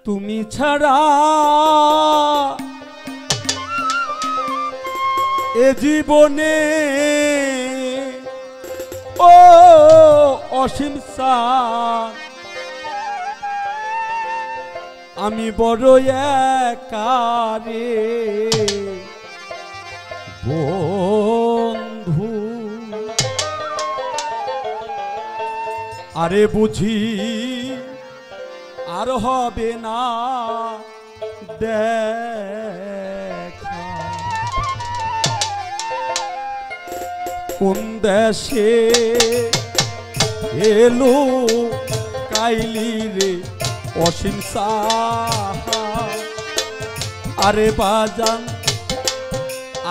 তুমি ছাড়া এ জীবনে ও অসীম সান আমি বড় একা রে বন্ধু আরে বুঝি আর হবে না দেখা কোন দেশে এলো কাইলি রে অসীম সাহা আরে বাজান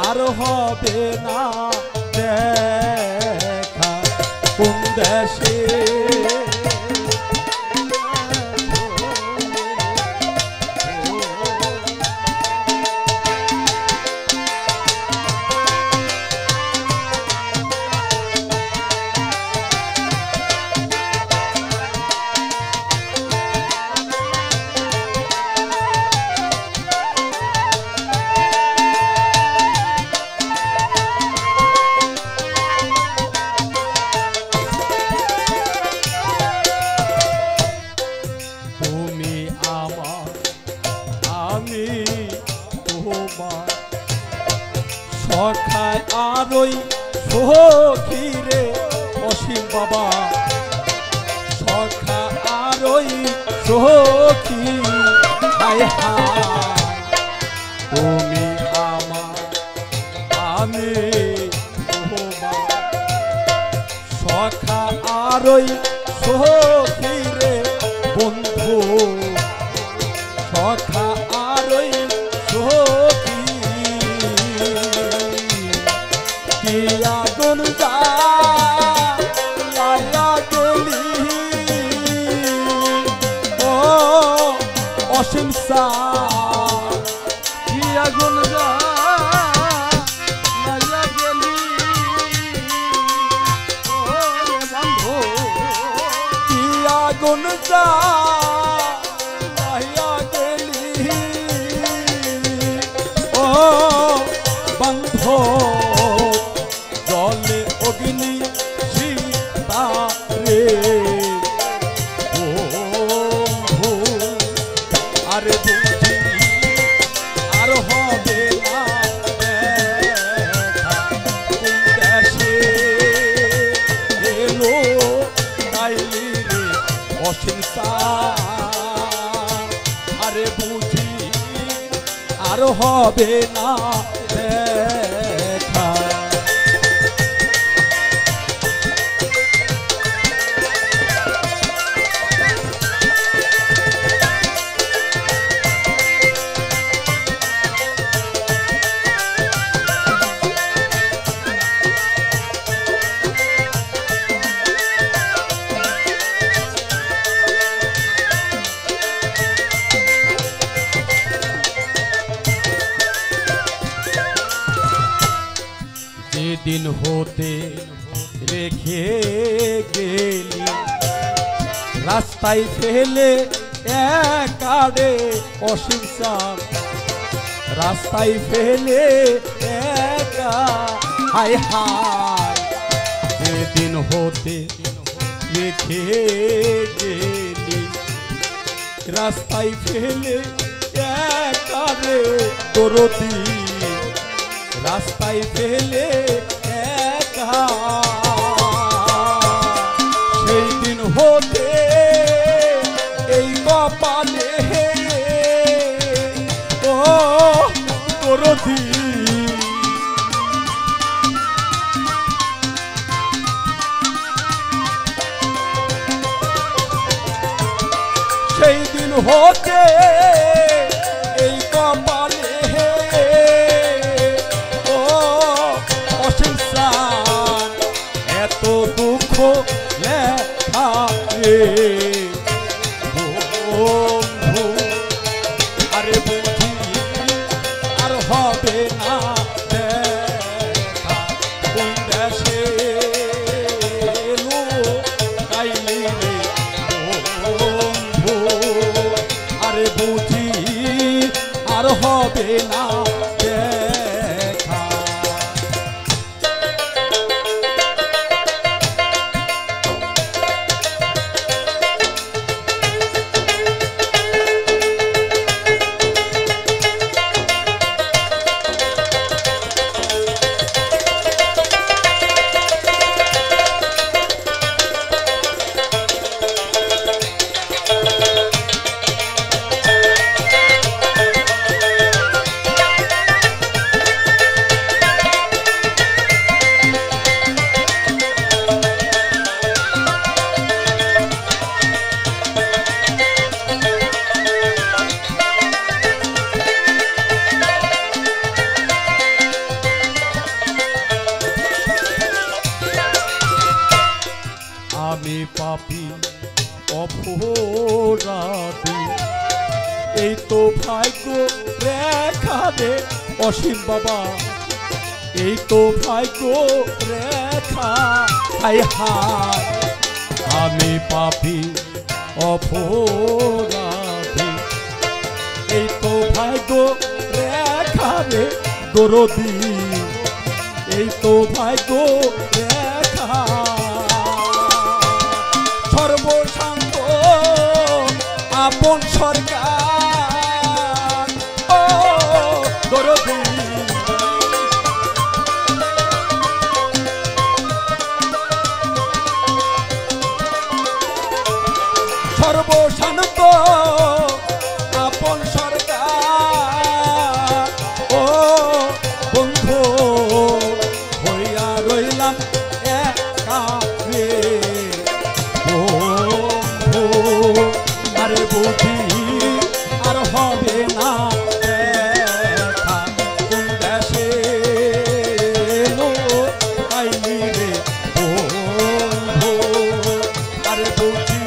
আর হবে না দেখা কোন দেশে সখায় আর ওই সখী রে অসীম বাবা সখা আর ওই সখী হায় হায় তুমি আমার আমি তোমার সখা আর ওই সখী রে বন্ধু সখা আর ওই সখী আগুন জ্বালায়া গেলি ও অসীম সান কি আগুন জ্বালায়া গেলি ও বন্ধু কি আগুন জ্বালায়া গেলি ও বন্ধু জলে অগ্নি সীতা রে বন্ধু আরে বুঝি আর হবে না দেখা কোন দেশে এলো কাইলি রে অসীম সান আরে বুঝি আর হবে না দেখা দিন হতে রেখে গেলি রাস্তায় ফেলে একারে অসীম সান রাস্তায় ফেলে একা হায় হায় যেদিন হতে রেখে গেলি রাস্তায় ফেলে একারে দরদি রাস্তায় ফেলে একা সেই দিন হতে এই কপালে ও দরদি সেই দিন হতে এই কপালে এত দুঃখ লেখা রে বন্ধু আরে বুঝি আর হবে না দেখা কোন দেশে এলো কাইলি রে বন্ধু আরে হবে না দেখা। আমি পাপী অপরাধী, এই তো ভাগ্য রেখা দে অসীম বাবা, এই তো ভাগ্য রেখা। হায় হায় আমি পাপী অপরাধী, এই তো ভাগ্য রেখা দে দরদি, এই তো ভাগ্য রেখা। সর্বশান্ত আপন সরকার ও দরদি, সর্বশান্ত আপন সরকার ও বন্ধু হইয়া রইলাম একা রে বন্ধু। আরে বুঝি আর হবে না দেখা, কোন দেশে আইলি রে বন্ধু। আরে বুঝি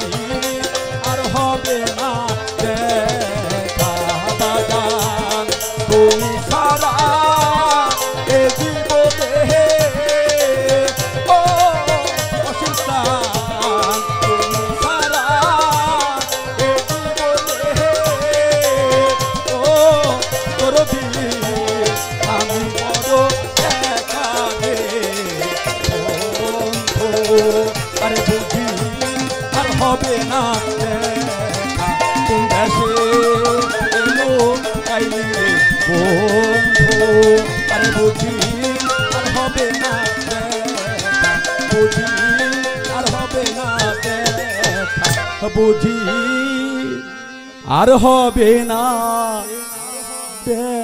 আর হবে না দেখা, বাগান তুমি সারা এ জীবনে ও অসুস্থান, তুমি সারা এ জীবনে ও করবি আমি বড় একা রে বন্ধু। আরে বুঝি আর হবে না দেখা, কোন দেশে এলো আইলি রে বন্ধু। আরে বুঝি আর হবে না দেখা, বুঝি আর হবে না দেখা, বুঝি আর হবে না দেখা।